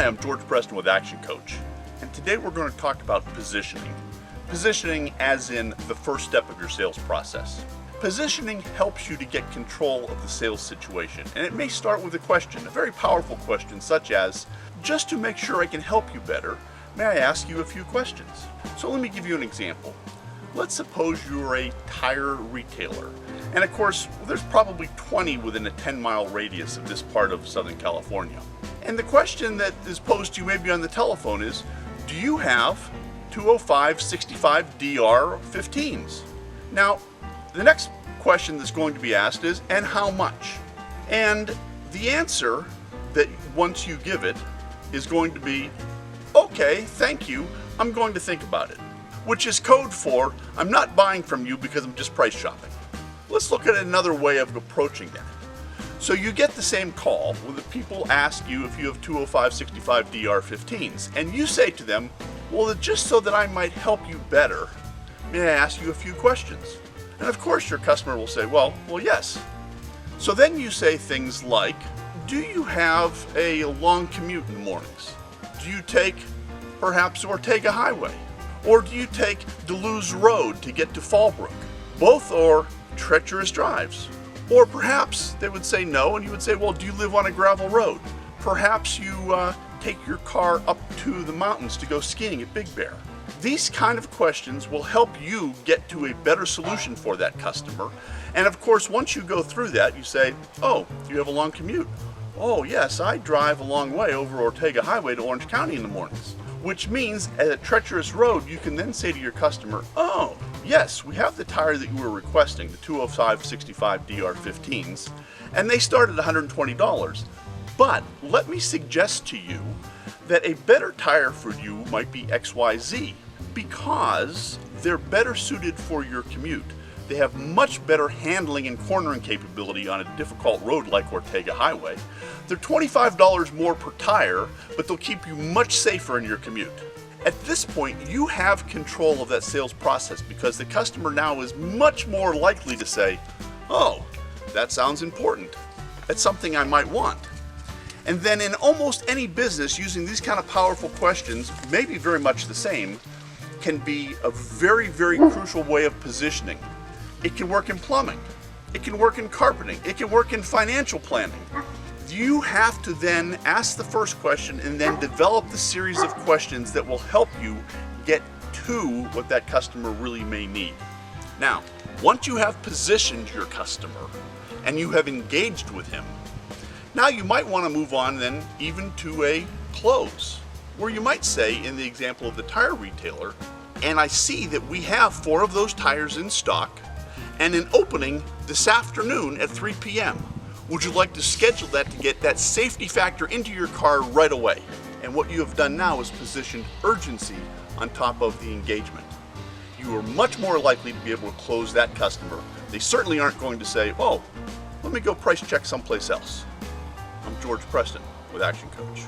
Hi, I'm George Preston with Action Coach, and today we're going to talk about positioning. Positioning as in the first step of your sales process. Positioning helps you to get control of the sales situation, and it may start with a question, a very powerful question such as, just to make sure I can help you better, may I ask you a few questions? So let me give you an example. Let's suppose you're a tire retailer, and of course there's probably 20 within a 10-mile radius of this part of Southern California. And the question that is posed to you maybe on the telephone is, do you have 205/65DR15s? Now, the next question that's going to be asked is, and how much? And the answer that once you give it is going to be, okay, thank you, I'm going to think about it. Which is code for, I'm not buying from you because I'm just price shopping. Let's look at another way of approaching that. So you get the same call when the people ask you if you have 205/65DR15s, and you say to them, well, just so that I might help you better, may I ask you a few questions? And of course your customer will say, well, yes. So then you say things like, do you have a long commute in the mornings? Do you take perhaps Ortega Highway? Or do you take Duluth Road to get to Fallbrook? Both are treacherous drives. Or perhaps they would say no, and you would say, well, do you live on a gravel road? Perhaps you take your car up to the mountains to go skiing at Big Bear. These kind of questions will help you get to a better solution for that customer. And of course, once you go through that, you say, oh, do you have a long commute? Oh, yes, I drive a long way over Ortega Highway to Orange County in the mornings. Which means at a treacherous road, you can then say to your customer, oh, yes, we have the tire that you were requesting, the 205/65DR15s, and they start at $120. But let me suggest to you that a better tire for you might be XYZ because they're better suited for your commute. They have much better handling and cornering capability on a difficult road like Ortega Highway. They're $25 more per tire, but they'll keep you much safer in your commute. At this point, you have control of that sales process because the customer now is much more likely to say, oh, that sounds important. That's something I might want. And then in almost any business, using these kind of powerful questions, maybe very much the same, can be a very, very crucial way of positioning. It can work in plumbing, it can work in carpeting, it can work in financial planning. You have to then ask the first question and then develop the series of questions that will help you get to what that customer really may need. Now, once you have positioned your customer and you have engaged with him, now you might want to move on then even to a close, where you might say in the example of the tire retailer, and I see that we have 4 of those tires in stock and an opening this afternoon at 3 p.m. Would you like to schedule that to get that safety factor into your car right away? And what you have done now is positioned urgency on top of the engagement. You are much more likely to be able to close that customer. They certainly aren't going to say, oh, let me go price check someplace else. I'm George Preston with Action Coach.